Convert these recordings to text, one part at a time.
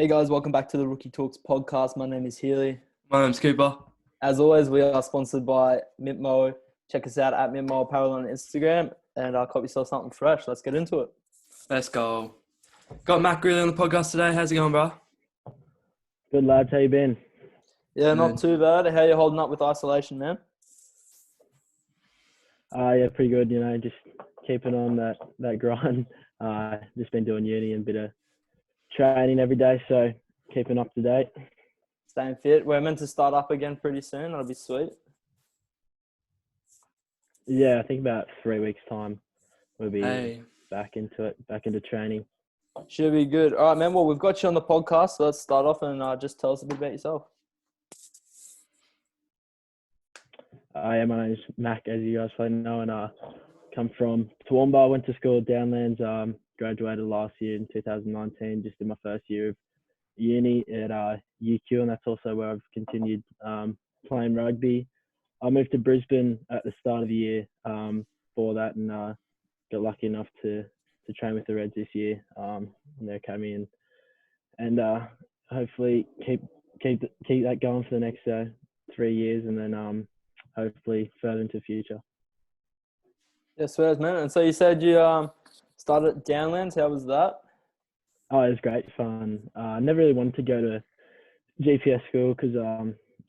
Hey guys, welcome back to the Rookie Talks podcast. My name is Healy. My name's Cooper. As always, we are sponsored by Mintmo. Check us out at Mintmo Apparel on Instagram and cop yourself something fresh. Let's get into it. Let's go. Got Matt Grealy on the podcast today. How's it going, bro? Good lads, how you been? Yeah, Good. not too bad. How you holding up with isolation, man? Yeah, pretty good. Just keeping on that grind. Just been doing uni and a bit of training every day, so keeping up to date. Staying fit. We're meant to start up again pretty soon. That'll be sweet. Yeah, I think about 3 weeks' time we'll be Hey. back into training. Should be good. All right, man. Well, we've got you on the podcast, so let's start off and just tell us a bit about yourself. Yeah, my name's Mac, as you guys probably know, and come from Toowoomba. Went to school at Downlands. Graduated last year in 2019. Just in my first year of uni at UQ, and that's also where I've continued playing rugby. I moved to Brisbane at the start of the year for that, and got lucky enough to train with the Reds this year in their academy, and hopefully keep that going for the next 3 years, and then hopefully further into the future. Yeah, sweet, man. And so you said you started at Downlands. How was that? Oh, it was great fun. I never really wanted to go to GPS school because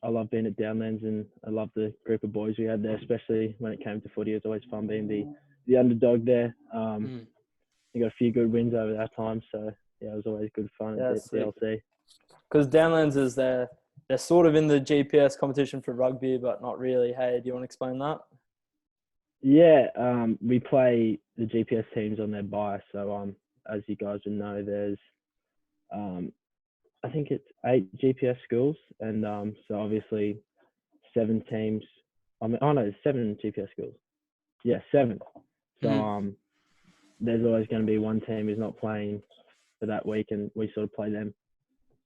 I love being at Downlands, and I love the group of boys we had there, especially when it came to footy. It was always fun being the underdog there. We got a few good wins over that time, so yeah, it was always good fun at DLC. Because Downlands is they're sort of in the GPS competition for rugby, but not really. Hey, do you want to explain that? Yeah, we play the GPS teams on their bye. So as you guys would know, there's I think it's 8 GPS schools, and so obviously 7 teams. There's 7 GPS schools. Yeah, 7. So there's always going to be one team who's not playing for that week, and we sort of play them.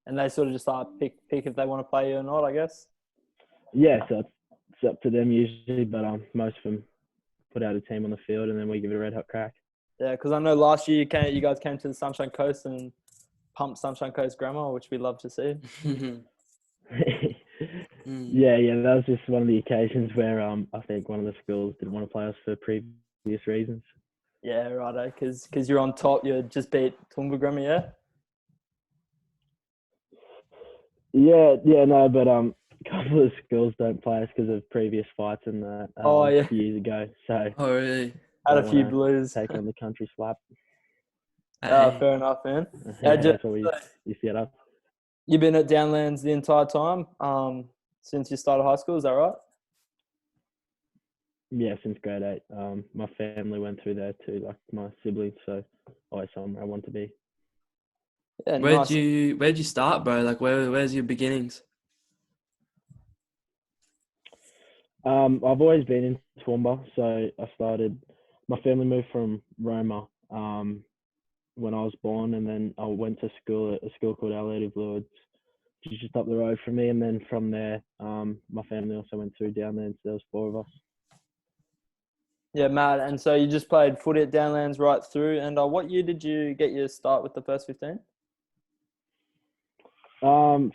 And they sort of just pick if they want to play you or not, I guess. Yeah, so it's up to them usually, but most of them put out a team on the field, and then we give it a red hot crack. Yeah, because I know last year you guys came to the Sunshine Coast and pumped Sunshine Coast Grammar, which we love to see. Yeah, that was just one of the occasions where I think one of the schools didn't want to play us for previous reasons. Yeah, righto, because you're on top. You just beat Toowoomba Grammar, yeah? Yeah, no, but a couple of schools don't play us because of previous fights and that years ago. So Oh, really? Had a few blues. Take on the country slap. Fair enough, man. That's what we set up. You've been at Downlands the entire time since you started high school, is that right? Yeah, since grade 8. My family went through there too, like my siblings, so always somewhere I want to be. Yeah, where'd you start, bro? Like, where's your beginnings? I've always been in Toowoomba, so my family moved from Roma when I was born, and then I went to school at a school called Our Lady of Lourdes, which is just up the road from me, and then from there, my family also went through Downlands. There was 4 of us. Yeah, mad. And so you just played footy at Downlands right through, and what year did you get your start with the first 15?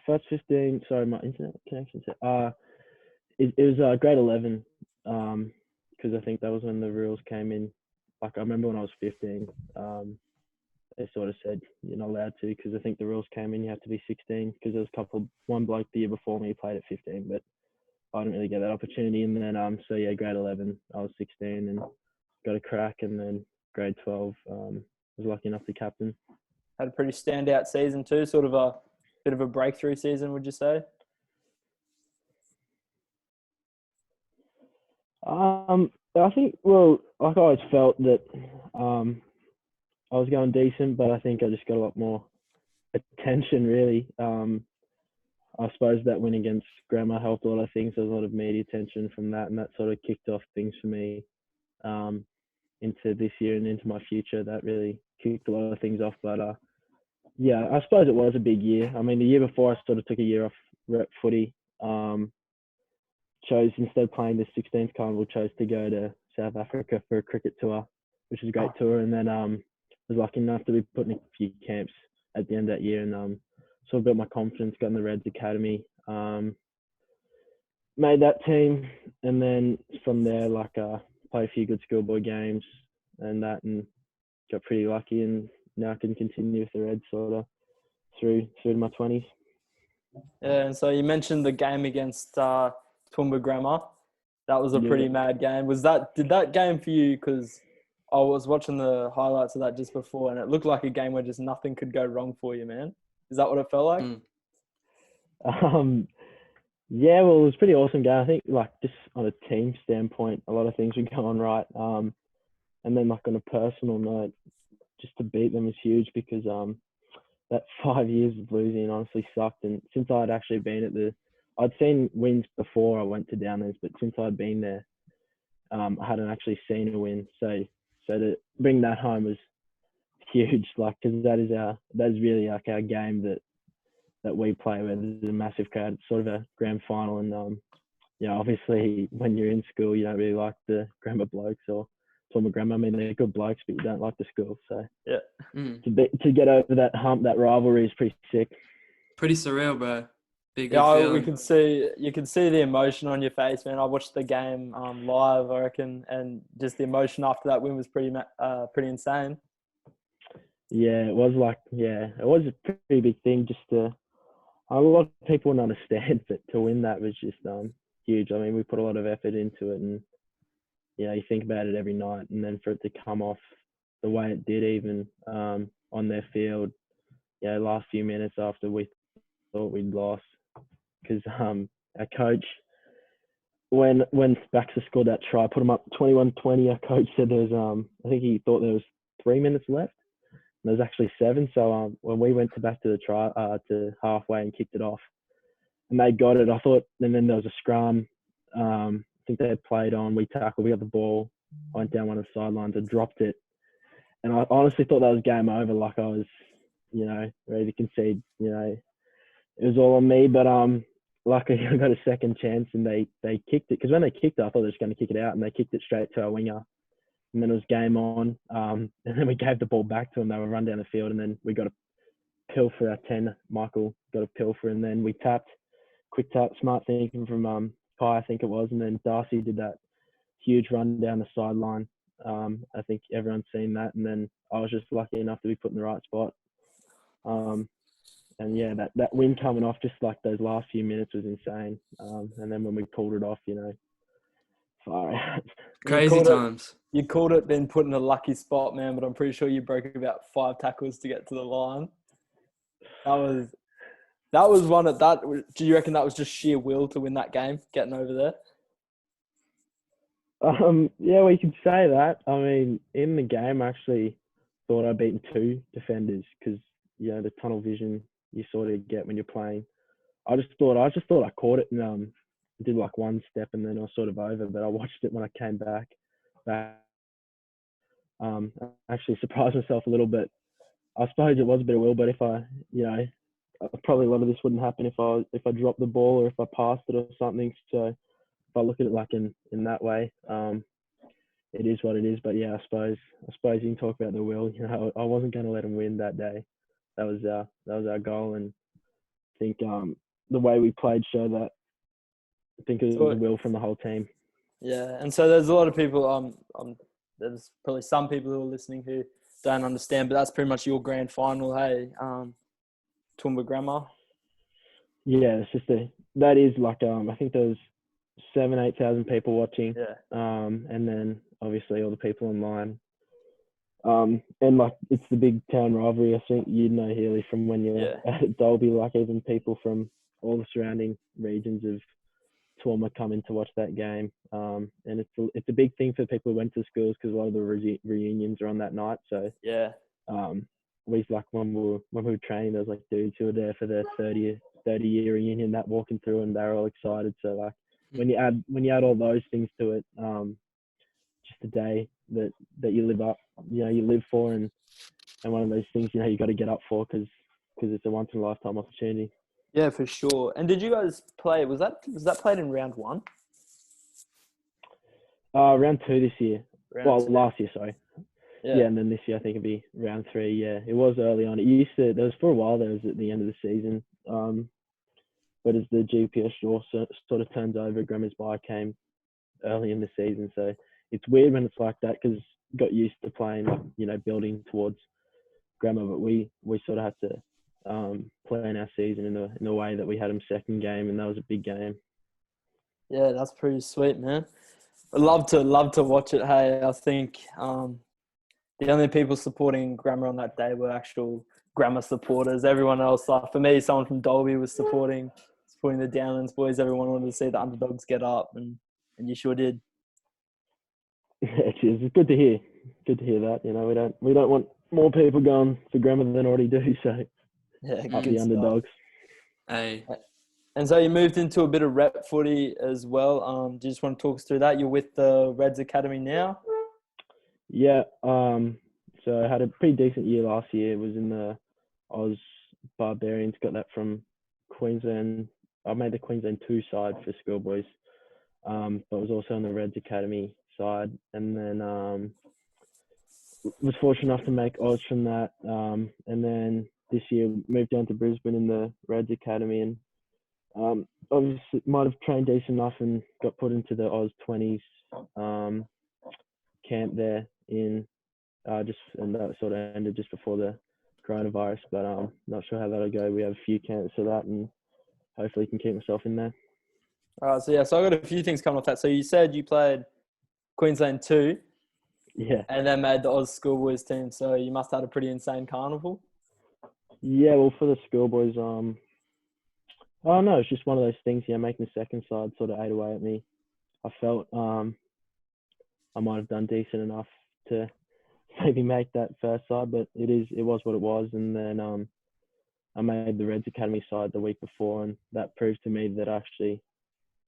First 15, sorry, my internet connection. It was grade 11, because I think that was when the rules came in. Like, I remember when I was 15, they sort of said you're not allowed to, because I think the rules came in, you have to be 16, because there was one bloke the year before me played at 15, but I didn't really get that opportunity. And then, so yeah, grade 11, I was 16 and got a crack, and then grade 12, was lucky enough to captain. Had a pretty standout season too, sort of a bit of a breakthrough season, would you say? I think, well, like I always felt that I was going decent, but I think I just got a lot more attention, really. I suppose that win against Grammar helped a lot of things. There was a lot of media attention from that, and that sort of kicked off things for me into this year and into my future. That really kicked a lot of things off. But yeah, I suppose it was a big year. I mean, the year before I sort of took a year off rep footy. Chose, instead of playing the 16th Carnival, chose to go to South Africa for a cricket tour, which was a great tour. And then was lucky enough to be put in a few camps at the end of that year, and sort of built my confidence, got in the Reds Academy, made that team, and then from there, played a few good schoolboy games and got pretty lucky, and now I can continue with the Reds sort of through to my 20s. Yeah, and so you mentioned the game against Toowoomba Grammar. That was a pretty mad game. Did that game for you? Because I was watching the highlights of that just before, and it looked like a game where just nothing could go wrong for you, man. Is that what it felt like? Yeah, well, it was a pretty awesome game. I think, just on a team standpoint, a lot of things were going right. And then, on a personal note, just to beat them was huge because that 5 years of losing honestly sucked. And since I'd actually been I'd seen wins before I went to Downlands, but since I'd been there, I hadn't actually seen a win. So to bring that home was huge, because that is really our game that we play where there's a massive crowd. It's sort of a grand final, and obviously when you're in school, you don't really like the grammar blokes or Toowoomba Grammar. I mean, they're good blokes, but you don't like the school. So yeah, to get over that hump, that rivalry is pretty sick. Pretty surreal, bro. Big yeah, you can see the emotion on your face, man. I watched the game live, I reckon, and just the emotion after that win was pretty insane. Yeah, it was it was a pretty big thing. A lot of people wouldn't understand, but to win that was just huge. I mean, we put a lot of effort into it, and you think about it every night, and then for it to come off the way it did, even on their field, last few minutes after we thought we'd lost, because our coach, when Baxter scored that try, put him up 21-20. Our coach said there was I think he thought there was 3 minutes left. There was actually 7. So when we went back to the try to halfway and kicked it off, and they got it, I thought, and then there was a scrum. I think they had played on. We tackled. We got the ball. I went down one of the sidelines and dropped it. And I honestly thought that was game over. I was, ready to concede. It was all on me. But luckily I got a second chance, and they kicked it. Because when they kicked it, I thought they were just going to kick it out, and they kicked it straight to our winger. And then it was game on. And then we gave the ball back to them. They would run down the field, and then we got a pilfer. Our 10, Michael, got a pilfer, and then we tapped. Quick tap, smart thinking from Kai, I think it was. And then Darcy did that huge run down the sideline. I think everyone's seen that. And then I was just lucky enough to be put in the right spot. And yeah, that win coming off just those last few minutes was insane. And then when we pulled it off, far out. Crazy times. You called it being put in a lucky spot, man, but I'm pretty sure you broke about 5 tackles to get to the line. That was one of that. Do you reckon that was just sheer will to win that game, getting over there? Yeah, we could say that. I mean, in the game, I actually thought I'd beaten 2 defenders because, the tunnel vision you sort of get when you're playing. I just thought I caught it and did one step, and then I was sort of over, but I watched it when I came back. I actually surprised myself a little bit. I suppose it was a bit of will, but if probably a lot of this wouldn't happen if I dropped the ball or if I passed it or something. So if I look at it in that way, it is what it is. But yeah, I suppose you can talk about the will. I wasn't going to let him win that day. That was our goal, and I think the way we played showed that. I think it was a will from the whole team. Yeah, and so there's a lot of people. There's probably some people who are listening who don't understand, but that's pretty much your grand final, hey? Toowoomba Grammar. Yeah, it's just that is I think there was 7,000-8,000 people watching. Yeah. And then obviously all the people online. And it's the big town rivalry. I think Healy from when you're at Dolby, even people from all the surrounding regions of Toowoomba come in to watch that game. And it's a big thing for people who went to schools because a lot of the reunions are on that night. So yeah. We when we were training, there was dudes who were there for their 30-year reunion that walking through, and they were all excited. So when you add all those things to it, just a day that you live for, and one of those things you got to get up for because it's a once in a lifetime opportunity. Yeah, for sure. And did you guys play? Was that played in round 1? Round 2 this year. Last year, sorry. Yeah, and then this year I think it'd be round 3. Yeah, it was early on. It used to. There was for a while. There was at the end of the season. But as the GPS draw sort of turns over, Grammar's bye came early in the season. So it's weird when it's like that because got used to playing, building towards Grammar. But we sort of had to plan our season in the way that we had them second game, and that was a big game. Yeah, that's pretty sweet, man. I'd love to watch it. Hey, I think the only people supporting Grammar on that day were actual Grammar supporters. Everyone else, like for me, someone from Dolby was supporting the Downlands boys. Everyone wanted to see the underdogs get up, and you sure did. It's good to hear. Good to hear that. We don't want more people going for Grammar than already do. So yeah, up the underdogs. Hey. And so you moved into a bit of rep footy as well. Do you just want to talk us through that? You're with the Reds Academy now? Yeah. So I had a pretty decent year last year. It was in the Oz Barbarians. Got that from Queensland. I made the Queensland 2 side for schoolboys. But I was also on the Reds Academy side. And then was fortunate enough to make Oz from that. And then this year moved down to Brisbane in the Reds Academy, and obviously might have trained decent enough and got put into the Oz 20s camp there and that sort of ended just before the coronavirus, but not sure how that'll go. We have a few camps for that, and hopefully can keep myself in there. All right, so I got a few things coming off that. So you said you played Queensland 2. Yeah. And then made the Oz Schoolboys team, so you must have had a pretty insane carnival. Yeah, well, for the schoolboys, I don't know, it's just one of those things, making the second side sort of ate away at me. I felt I might have done decent enough to maybe make that first side, but it was what it was. And then I made the Reds Academy side the week before, and that proved to me that actually,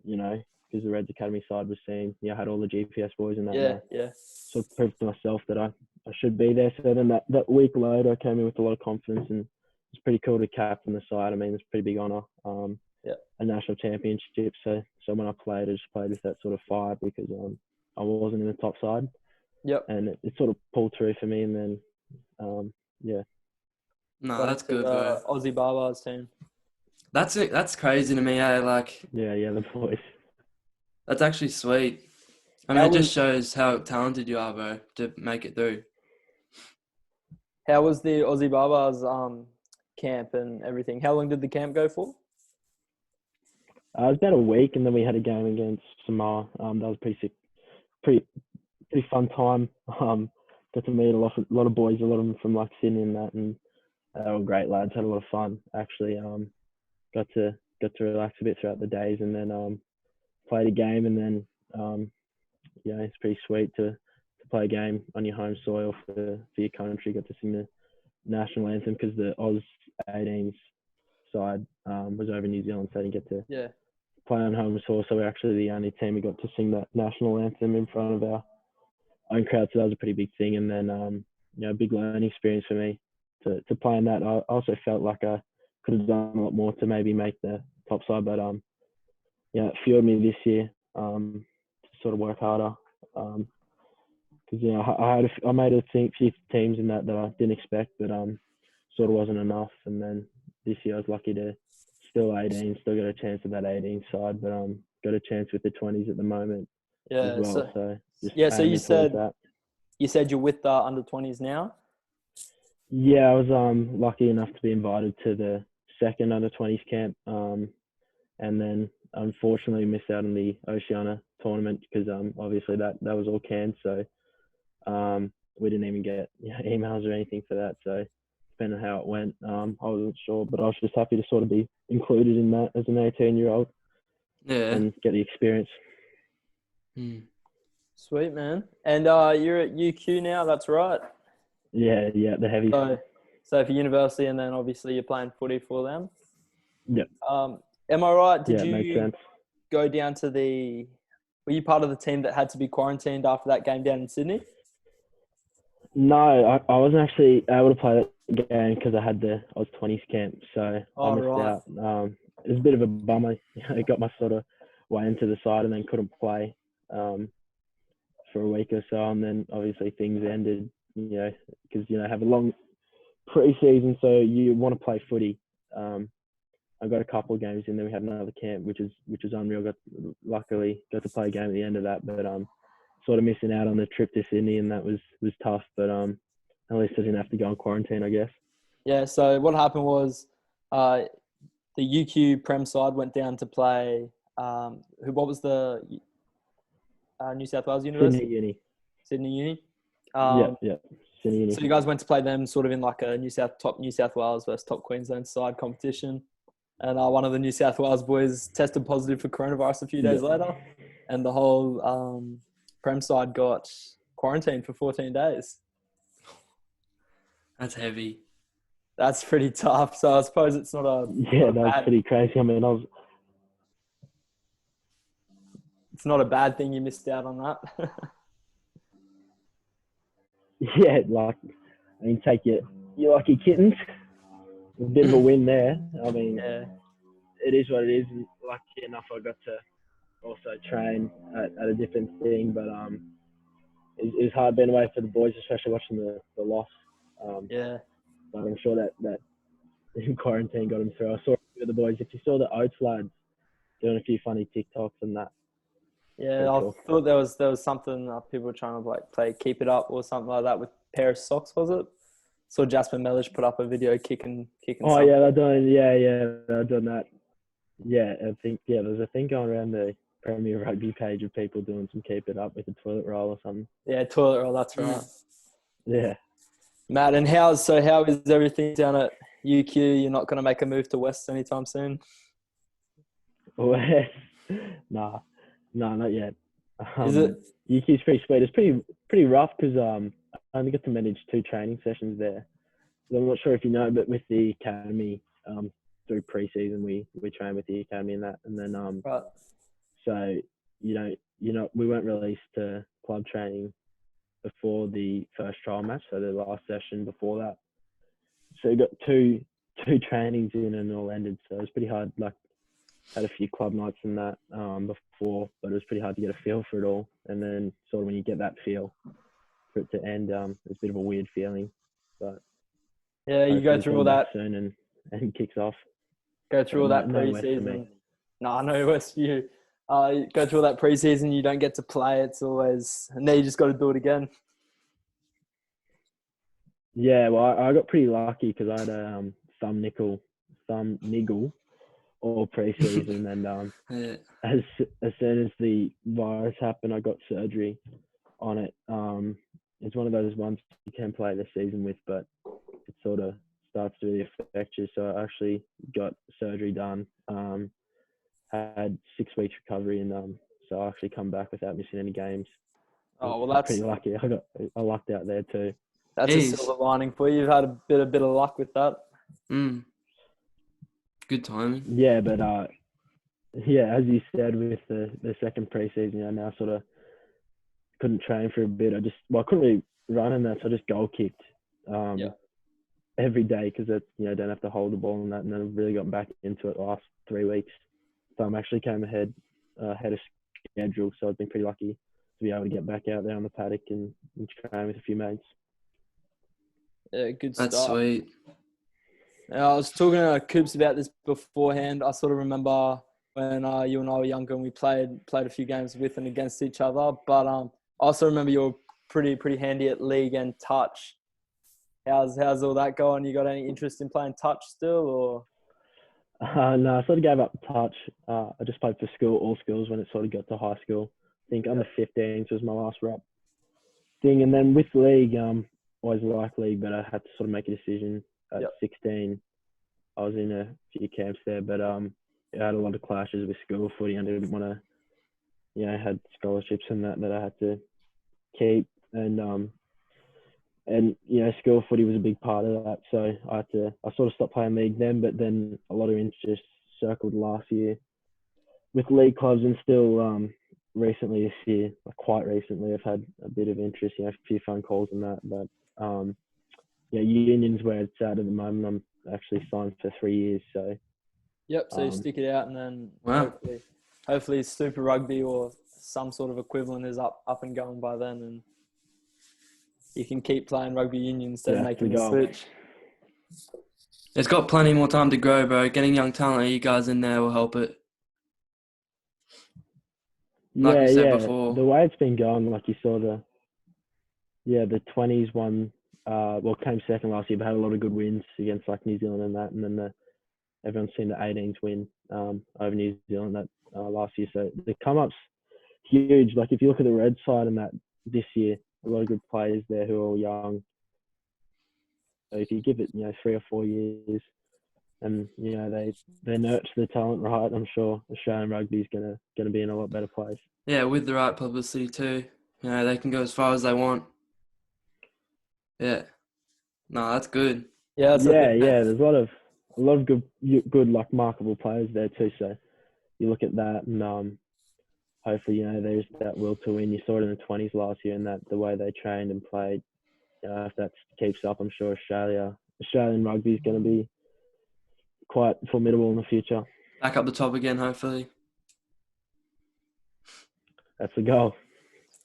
because the Reds Academy side was seen, I had all the GPS boys in that. Yeah. So it proved to myself that I should be there. So then that week later, I came in with a lot of confidence, and it's pretty cool to captain the side. I mean, it's a pretty big honour. A national championship. So when I played, I just played with that sort of fire because I wasn't in the top side. Yep. And it sort of pulled through for me, and then No, that's good, bro. Aussie Barbars team. That's it. That's crazy to me. The boys. That's actually sweet. I mean, it just shows how talented you are, bro, to make it through. How was the Aussie Barbars camp and everything? How long did the camp go for? It was about a week, and then we had a game against Samoa. That was pretty fun time. Got to meet a lot of boys, a lot of them from like Sydney and that, and they were great lads. Had a lot of fun actually. Got to relax a bit throughout the days, and then played a game, and then it's pretty sweet to play a game on your home soil for your country. Got to sing the national anthem because the Oz 18s side was over in New Zealand, so I didn't get to play on home soil. So we're actually the only team who got to sing that national anthem in front of our own crowd. So that was a pretty big thing, and then a big learning experience for me to play in that. I also felt like I could have done a lot more to maybe make the top side, but it fueled me this year to sort of work harder. Because I made a few teams in that I didn't expect, but sort of wasn't enough. And then this year I was lucky to still 18, still got a chance at that 18 side, but got a chance with the 20s at the moment as well. So you said you're with the under 20s now. Yeah, I was lucky enough to be invited to the second under 20s camp, and then unfortunately missed out on the Oceania tournament because obviously that was all canned. So we didn't even get emails or anything for that. So depending on how it went, I wasn't sure, but I was just happy to sort of be included in that as an 18-year-old. Yeah. And get the experience. Sweet, man. And you're at UQ now, that's right? Yeah, the heavy. So for university, and then obviously you're playing footy for them? Yep. Am I right? Did makes you sense. go down to were you part of the team that had to be quarantined after that game down in Sydney? No, I wasn't actually able to play that game because I had the Oz 20s camp, so I missed out. It was a bit of a bummer. I got my sort of way into the side and then couldn't play for a week or so, and then obviously things ended because have a long pre-season, so you want to play footy. I got a couple of games in, then we had another camp, which was unreal. Luckily got to play a game at the end of that, but sort of missing out on the trip to Sydney, and that was tough. But at least I didn't have to go on quarantine, I guess. Yeah. So what happened was, the UQ Prem side went down to play. What was the New South Wales University? Sydney Uni. Yeah. Sydney Uni. So you guys went to play them sort of in like a top New South Wales versus top Queensland side competition. And one of the New South Wales boys tested positive for coronavirus a few days later. And the whole Prem side got quarantined for 14 days. That's heavy. That's pretty tough. So I suppose it's not a... Yeah, that was pretty crazy. I mean, It's not a bad thing you missed out on that. Yeah, take your lucky kittens. A bit of a win there. I mean, It is what it is. Lucky enough, I got to also train at a different thing, but it was hard being away for the boys, especially watching the loss. But I'm sure that in quarantine got them through. I saw a few of the boys. If you saw the Oats lads doing a few funny TikToks and that. Yeah, I thought there was something people were trying to play Keep It Up or something like that with a pair of socks, was it? Saw Jasper Mellish put up a video kicking. Oh something. yeah, they're doing that. Yeah, I think there's a thing going around the Premier Rugby page of people doing some Keep It Up with a toilet roll or something. Yeah, toilet roll. That's right. Yeah. Matt, and how is everything down at UQ? You're not going to make a move to West anytime soon? West? No, not yet. Is it? UQ's pretty sweet. It's pretty rough because I only got to manage 2 training sessions there. So I'm not sure if you know, but with the academy, through pre-season we train with the academy and that, and then right. So we weren't released to club training before the first trial match, so the last session before that. So we got two trainings in and all ended. So it was pretty hard. Had a few club nights and that before, but it was pretty hard to get a feel for it all. And then sort of when you get that feel for it to end, it's a bit of a weird feeling. But yeah, you go through all that soon and kicks off. Go through all that pre-season. No, no West for you. Go through all that pre-season, you don't get to play. It's always, and then you just got to do it again. Yeah, well, I got pretty lucky because I had a thumb niggle all pre-season, and as soon as the virus happened, I got surgery on it. It's one of those ones you can play the season with, but it sort of starts to really affect you. So I actually got surgery done. Had 6 weeks recovery, and so I actually come back without missing any games. Oh well, that's pretty lucky. I lucked out there too. That's a silver lining for you. You've had a bit of luck with that. Good timing. Yeah, but as you said, with the second pre-season, I now sort of couldn't train for a bit. I couldn't really run in that, so I just goal kicked every day because don't have to hold the ball and that. And then I've really gotten back into it the last 3 weeks. So I'm actually came ahead of schedule, so I've been pretty lucky to be able to get back out there on the paddock and train with a few mates. Yeah, good stuff. That's sweet. I was talking to Coops about this beforehand. I sort of remember when you and I were younger and we played a few games with and against each other. But I also remember you were pretty handy at league and touch. How's all that going? You got any interest in playing touch still, or? No, I sort of gave up touch. I just played for all schools when it sort of got to high school. I think under 15s was my last rep thing. And then with league, always liked league, but I had to sort of make a decision at 16. I was in a few camps there, but I had a lot of clashes with school footy. I didn't want to, I had scholarships and that I had to keep. And school footy was a big part of that. So I sort of stopped playing league then, but then a lot of interest circled last year with league clubs, and still recently this year, quite recently, I've had a bit of interest, a few phone calls and that. But Union's where it's at the moment. I'm actually signed for 3 years. So so you stick it out, and then hopefully Super Rugby or some sort of equivalent is up and going by then. And you can keep playing rugby union instead of Yeah, making the the goal. switch. It's got plenty more time to grow, bro. Getting young talent like you guys in there will help it. Like we said before. The way it's been going, like you saw the 20s won, came second last year, but had a lot of good wins against like New Zealand and that, and then everyone's seen the 18s win over New Zealand that last year. So the come up's huge. Like if you look at the red side and that this year, a lot of good players there who are all young. So if you give it 3 or 4 years, and they nurture the talent right, I'm sure Australian rugby is gonna be in a lot better place. Yeah, with the right publicity too. They can go as far as they want. Yeah. No, that's good. Yeah, There's a lot of good like marketable players there too. So you look at that, and hopefully there's that will to win. You saw it in the 20s last year, and that the way they trained and played. If that keeps up, I'm sure Australian rugby is going to be quite formidable in the future. Back up the top again, hopefully. That's the goal.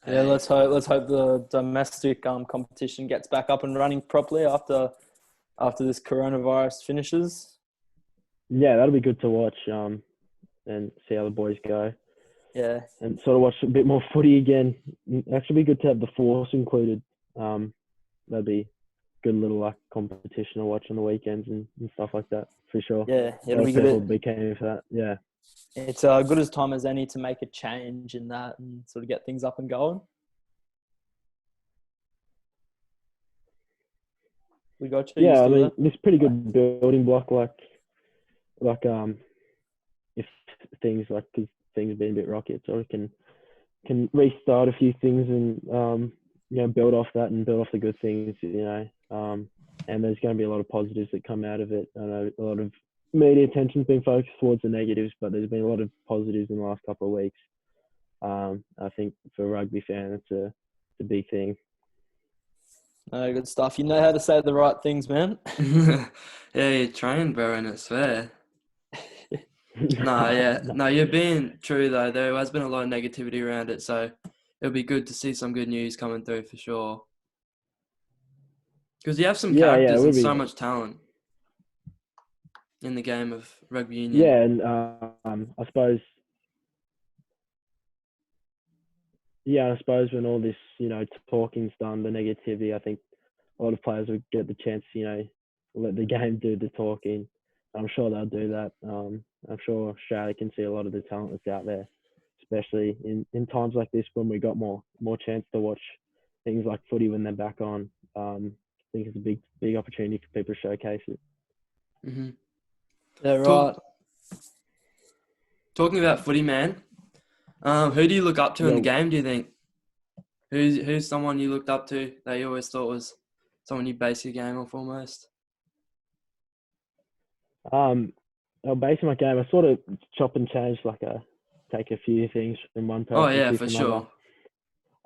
Yeah, let's hope the domestic competition gets back up and running properly after this coronavirus finishes. Yeah, that'll be good to watch and see how the boys go. Yeah. And sort of watch a bit more footy again. Actually, be good to have the force included. That'd be good little like competition to watch on the weekends and stuff like that for sure. Yeah, it'll be People good. be keen for that. Yeah. It's good as time as any to make a change in that and sort of get things up and going. We got you. Yeah, I mean, it's pretty good building block. Like if things because things have been a bit rocky, it sort of can restart a few things and build off that and build off the good things. And there's going to be a lot of positives that come out of it. I know a lot of media attention's been focused towards the negatives, but there's been a lot of positives in the last couple of weeks. I think for a rugby fan, it's a big thing. Good stuff. You know how to say the right things, man. Yeah, you're trained, bro, and it's fair. No, you're being true, though. There has been a lot of negativity around it, so it'll be good to see some good news coming through for sure. Because you have some characters and so much talent in the game of rugby union. Yeah, and I suppose when all this, talking's done, the negativity, I think a lot of players will get the chance, let the game do the talking. I'm sure they'll do that. I'm sure Australia can see a lot of the talent that's out there, especially in times like this when we got more chance to watch things like footy when they're back on. I think it's a big opportunity for people to showcase it. Mm-hmm. Yeah, right. Talking about footy, man, who do you look up to in the game, do you think? Who's someone you looked up to that you always thought was someone you base your game off almost? Basing my game, I sort of chop and change, take a few things from one person. Oh yeah, for sure.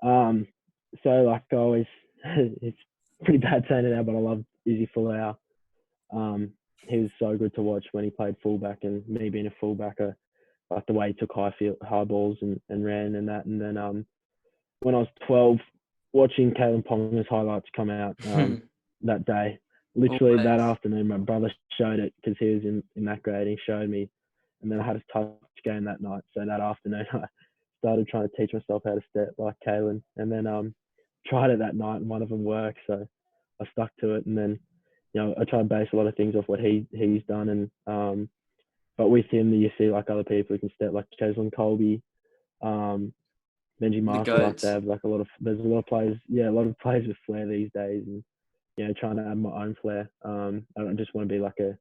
So like I always, it's pretty bad saying it now, but I love Izzy Folau. He was so good to watch when he played fullback, and me being a fullback, like the way he took high balls and ran and that. And then when I was 12, watching Kalen Ponga's highlights come out that day. Literally that afternoon, my brother showed it because he was in that grade. He showed me, and then I had a touch game that night. So that afternoon, I started trying to teach myself how to step like Kalen, and then tried it that night, and one of them worked. So I stuck to it, and then I try and base a lot of things off what he's done, and but with him, you see like other people who can step, like Cheslin Colby, Benji Marshall. Like they have there's a lot of players, a lot of players with flair these days, and trying to add my own flair. I don't just want to be like a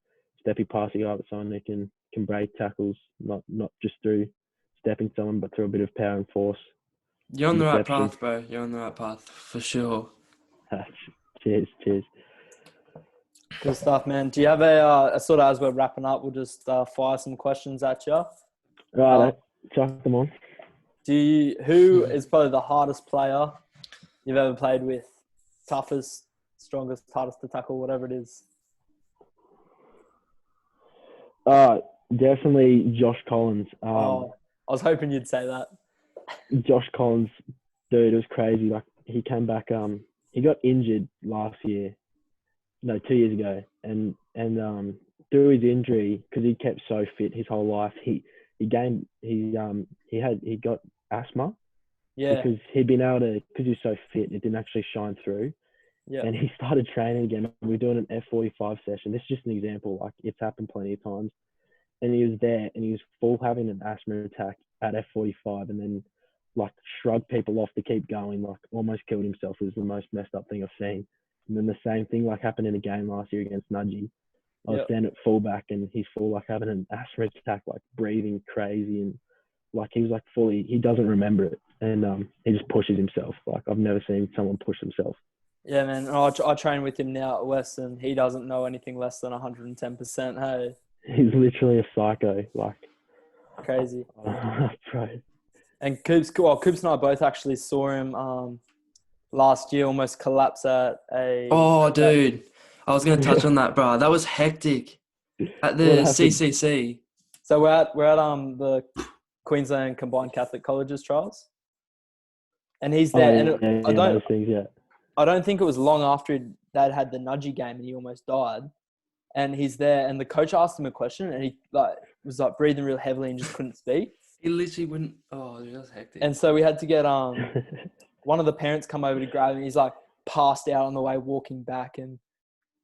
steppy passing guy, but someone who can break tackles, not just through stepping someone, but through a bit of power and force. You're on the right path, bro. You're on the right path for sure. Cheers. Good stuff, man. Do you have a sort of, as we're wrapping up, we'll just fire some questions at you. Right, chuck them on. Who is probably the hardest player you've ever played with? Toughest, strongest, hardest to tackle, whatever it is. Definitely Josh Collins. I was hoping you'd say that. Josh Collins, dude, it was crazy. Like he came back he got injured last year. No, 2 years ago, and through his injury, because he kept so fit his whole life, he got asthma Yeah. because he'd been able to, because he's so fit, it didn't actually shine through. Yeah. And he started training again. We were doing an F45 session. This is just an example. Like, it's happened plenty of times. And he was there, and he was full having an asthma attack at F45, and then like shrugged people off to keep going. Like, almost killed himself. It was the most messed up thing I've seen. And then the same thing like happened in a game last year against Nudgy. I was Yep. standing at fullback, and he's full like having an asthma attack, like breathing crazy, and like he was like fully, he doesn't remember it, and he just pushes himself. Like, I've never seen someone push themselves. Yeah, man. I train with him now at Western. He doesn't know anything less than 110%. Hey, He's literally a psycho. Like, crazy. bro. And Coops and I both actually saw him last year almost collapse at a. Oh, dude. I was going to touch on that, bro. That was hectic. At the What happened? CCC. So we're at the Queensland Combined Catholic Colleges trials, and he's there. And Those things, yeah. I don't think it was long after they'd had the Nudgy game and he almost died. And he's there, and the coach asked him a question, and he was breathing real heavily and just couldn't speak. He literally wouldn't. Oh, dude, that was hectic. And so we had to get one of the parents come over to grab him. He's like passed out on the way walking back, and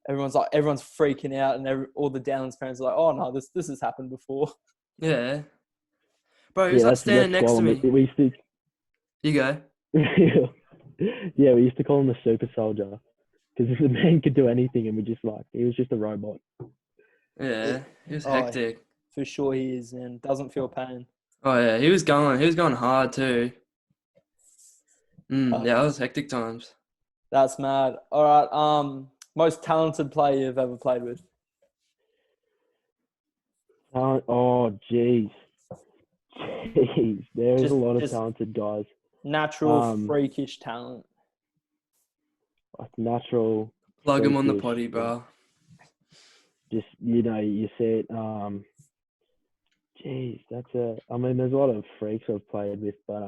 everyone's freaking out, and all the Downlands parents are like, "Oh no, this has happened before." Yeah. Bro, he was like standing next to me. We used to, You go. yeah, we used to call him the super soldier because the man could do anything, and he was just a robot. Yeah, he was hectic. For sure he is, and doesn't feel pain. Oh yeah, he was going hard too. Yeah, that was hectic times. That's mad. All right, most talented player you've ever played with? Oh, jeez. There's a lot of talented guys. Natural, freakish talent. Like natural. Plug him on the potty, bro. Just, you see it. Jeez, there's a lot of freaks I've played with, but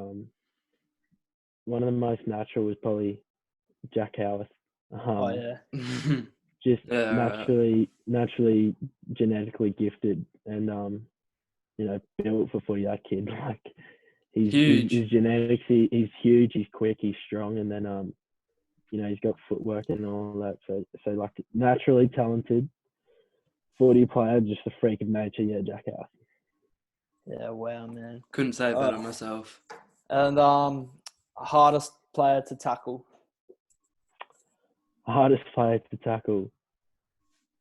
one of the most natural was probably Jack Howarth. Oh yeah. Just naturally genetically gifted, and built for footy. That kid, like, he's huge. His genetics, he's huge, he's quick, he's strong, and then he's got footwork and all that. So like, naturally talented footy player, just a freak of nature. Yeah, Jack Howarth. Yeah, wow, man. Couldn't say it better myself. And hardest player to tackle. Hardest player to tackle.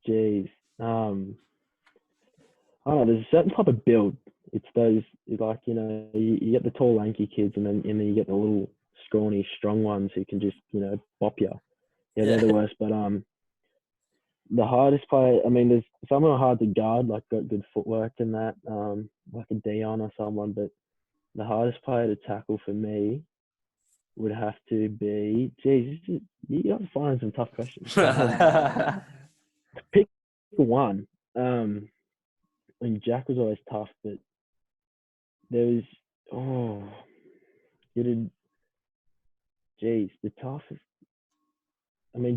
Jeez. I don't know. There's a certain type of build. It's those, like, you get the tall, lanky kids, and then you get the little scrawny, strong ones who can just, bop you. Yeah, they're the worst. But the hardest player, there's some are hard to guard, like got good footwork and that, like a Dion or someone. But the hardest player to tackle for me would have to be, geez, you're finding some tough questions. Pick one. Jack was always tough, but there was, the toughest.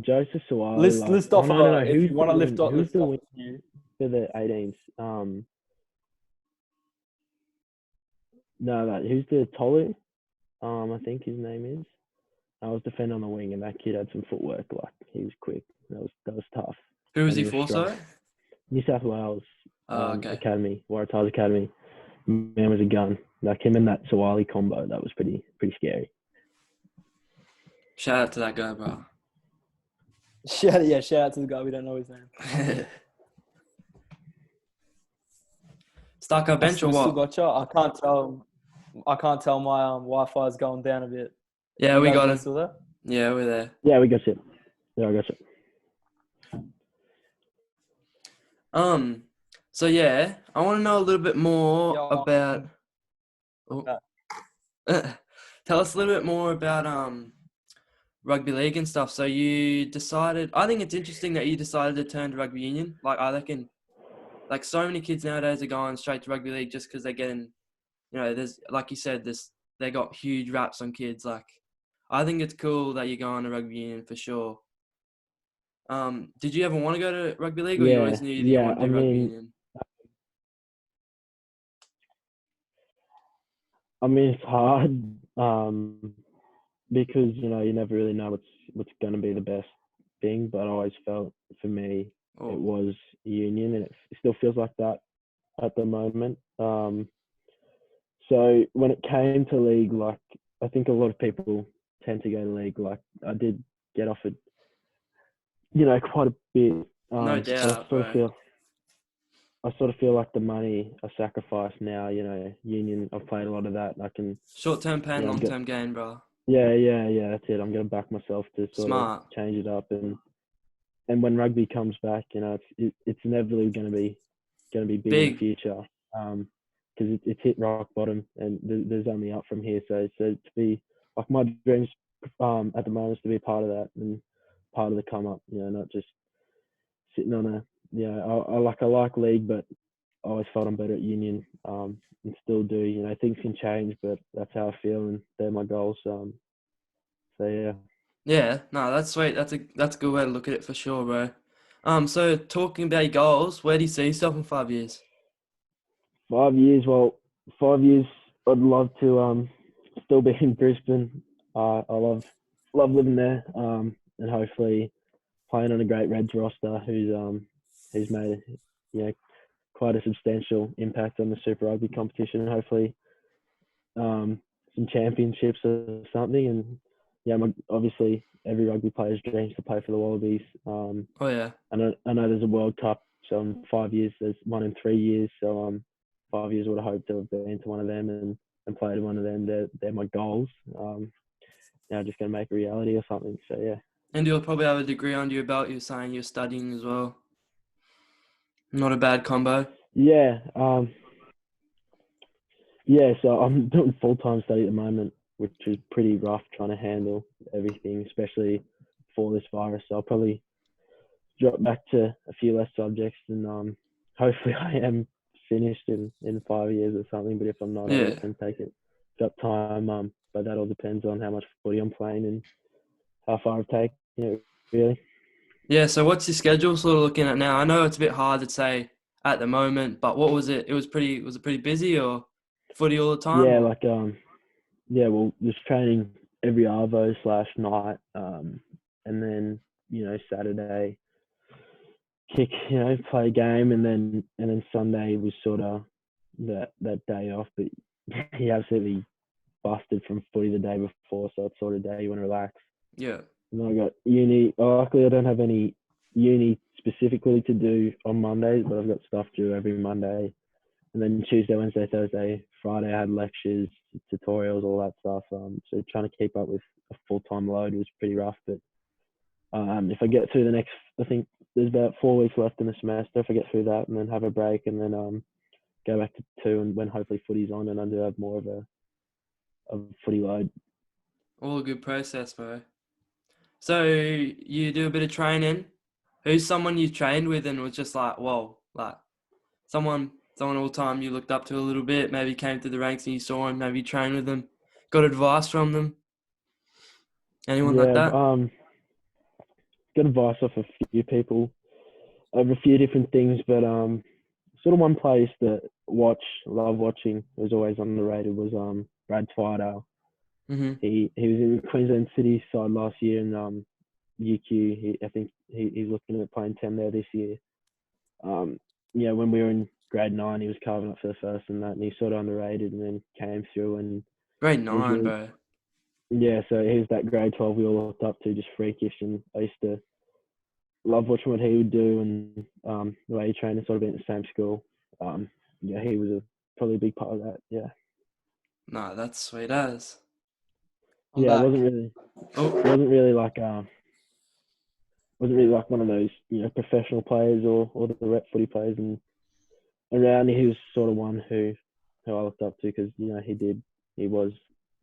Joseph Suwali. List off. No. If you want to lift off, who's the winner for the 18s? No, who's the Tolu? I think his name is. I was defending on the wing, and that kid had some footwork. Like, he was quick. That was tough. Who was he for, sorry? New South Wales okay. Academy, Waratahs Academy. Man was a gun. Like, him and that Suwali combo, that was pretty scary. Shout out to that guy, bro. Shout out to the guy. We don't know his name. Stuck our bench or what? Still got you? I can't tell. My Wi-Fi is going down a bit. Yeah, we got it. Still there? Yeah, we're there. Yeah, we got you. Yeah, I got you. So yeah, I want to know a little bit more about. Tell us a little bit more about rugby league and stuff. So you decided. I think it's interesting that you decided to turn to rugby union. Like, I reckon, like, so many kids nowadays are going straight to rugby league just because they're getting, there's, like you said, they got huge raps on kids. Like, I think it's cool that you're going to rugby union for sure. Did you ever want to go to rugby league, or you always knew that you wanted to I do rugby mean, union? it's hard because you never really know what's going to be the best thing. But I always felt for me it Oh, was union, and it still feels like that at the moment. So when it came to league, like I think a lot of people tend to go to league. Like I did get offered, quite a bit. no But doubt, bro. I sort of feel like the money I sacrifice now. Union. I've played a lot of that. And I can, Short-term pain, I've got long-term gain, bro. yeah. That's it. I'm gonna back myself to sort of Smart. change it up, and when rugby comes back, it's inevitably gonna be big in the Big. future. Because it's hit rock bottom, and there's only up from here. So to be like my dreams at the moment is to be part of that and part of the come up. Not just sitting on a. I like league, but I always felt I'm better at union. And still do. Things can change, but that's how I feel, and they're my goals. So yeah. Yeah, no, that's sweet. That's a good way to look at it for sure, bro. So talking about your goals, where do you see yourself in 5 years? 5 years. Well, 5 years. I'd love to still be in Brisbane. I love living there. And hopefully playing on a great Reds roster who's made quite a substantial impact on the Super Rugby competition. Hopefully some championships or something. And obviously every rugby player's dreams to play for the Wallabies. Oh yeah. I know there's a World Cup, so in 5 years there's one in 3 years. So 5 years would have hoped to have been to one of them and played in one of them. They're my goals. Now just gonna make a reality or something. So yeah. And you'll probably have a degree under your belt. You're saying you're studying as well. Not a bad combo. Yeah. Yeah. So I'm doing full-time study at the moment, which is pretty rough trying to handle everything, especially for this virus. So I'll probably drop back to a few less subjects, and hopefully I am finished in 5 years or something. But if I'm not, I'll Yeah. just take it. Got time. But that all depends on how much footy I'm playing and how far I've taken it. Really. Yeah, so what's your schedule sort of looking at now? I know it's a bit hard to say at the moment, but what was it? Was it pretty busy, or footy all the time, Yeah. or? Like yeah. Well, just training every arvo/night. And then Saturday kick, play a game, and then Sunday was sort of that day off. But he absolutely busted from footy the day before, so it's sort of day you want to relax. Yeah. And then I got uni. Luckily, I don't have any uni specifically to do on Mondays, but I've got stuff due every Monday. And then Tuesday, Wednesday, Thursday, Friday, I had lectures, tutorials, all that stuff. So trying to keep up with a full-time load was pretty rough. But if I get through the next, I think there's about 4 weeks left in the semester. If I get through that and then have a break and then go back to 2, and when hopefully footy's on, and I do have more of a footy load. All a good process, bro. So you do a bit of training. Who's someone you trained with and was just like, whoa, like someone all the time you looked up to a little bit, maybe came through the ranks and you saw him, maybe you trained with them, got advice from them? Anyone like Yeah, that? got advice off a few people over a few different things, but sort of one place that love watching, was always underrated, was Brad Twidale. Mm-hmm. He was in Queensland City side last year, and UQ. I think he's looking at playing 10 there this year. When we were in grade 9, he was carving up for the first and that, and he's sort of underrated, and then came through and Grade was 9, really, bro. yeah. So he was that grade 12 we all looked up to, just freakish, and I used to love watching what he would do, and the way he trained, and sort of being at the same school. He was probably a big part of that. Yeah. Nah, that's sweet as. I'm Yeah, it back. wasn't Oh, really like wasn't really like one of those professional players or the rep footy players, and around he was sort of one who I looked up to, because he was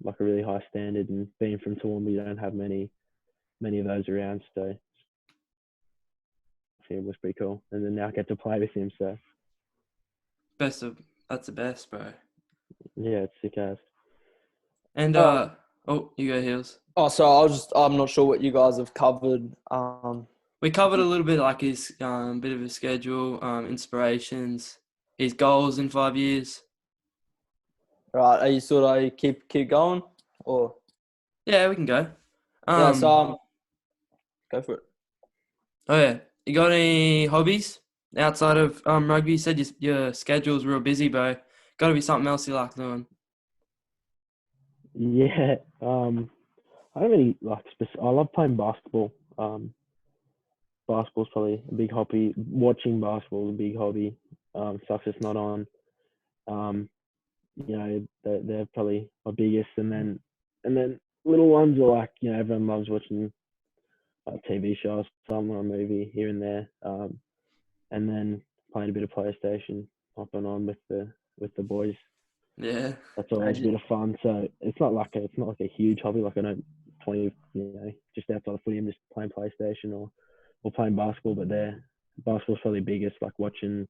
like a really high standard, and being from Toowoomba, you don't have many of those around, so it was pretty cool. And then now I get to play with him, so that's the best, bro. yeah, it's sick as. And Oh, Oh, you go, Heels. Oh, so I'm not sure what you guys have covered. We covered a little bit like his bit of his schedule, inspirations, his goals in 5 years. Right, are you sort of keep going, or Yeah, we can go. yeah? So go for it. Oh yeah, you got any hobbies outside of rugby? You said your schedule's real busy, bro. Got to be something else you like doing. Yeah. I don't really like I love playing basketball. Basketball's probably a big hobby. Watching basketball is a big hobby. Stuff that's not on. They're probably my biggest, and then little ones are like, everyone loves watching TV shows, some or a movie here and there. And then playing a bit of PlayStation, hopping on with the boys. Yeah. That's always a bit of fun. So it's not like a huge hobby. Like I don't 20, just outside of footy, I'm just playing PlayStation or playing basketball. But basketball's probably biggest, like watching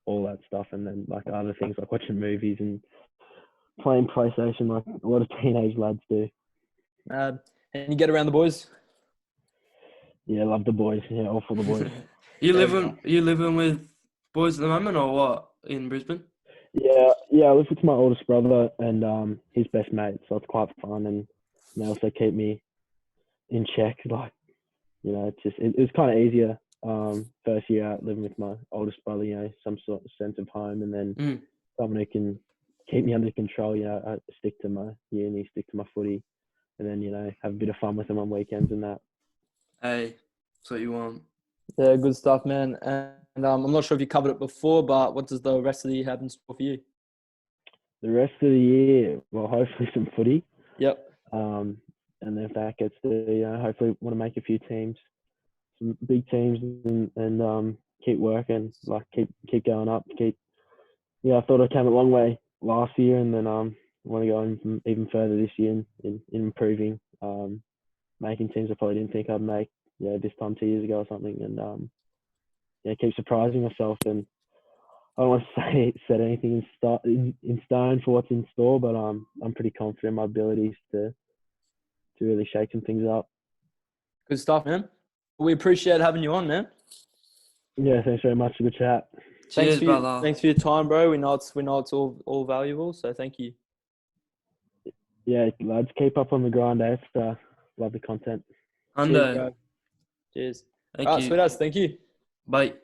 all that stuff, and then like other things like watching movies and playing PlayStation, like a lot of teenage lads do. And you get around the boys. Yeah, love the boys. Yeah, all for the boys. You living with boys at the moment or what in Brisbane? Yeah, I live with my oldest brother and his best mate, so it's quite fun, and they also keep me in check. Like, it was kind of easier first year out living with my oldest brother. Some sort of sense of home, and then someone who can keep me under control. I stick to my uni, stick to my footy, and then have a bit of fun with them on weekends and that. Hey, that's what you want. Yeah, good stuff, man. And I'm not sure if you covered it before, but what does the rest of the year have in store for you? The rest of the year, well, hopefully some footy. Yep. And then if that gets to, hopefully want to make a few teams, some big teams, and keep working, like keep going up. I thought I came a long way last year, and then want to go even further this year in improving, making teams I probably didn't think I'd make, this time 2 years ago or something, and keep surprising myself. And I don't want to set anything in stone for what's in store, but I'm pretty confident in my abilities to really shake some things up. Good stuff, man. We appreciate having you on, man. Yeah, thanks very much for the chat. Cheers, brother. Thanks for your time, bro. We know it's all valuable, so thank you. Yeah, lads, keep up on the grind, love the content. Hundo. Cheers, bro. Cheers. Thank All right, you. sweet ass. Thank you. Bye.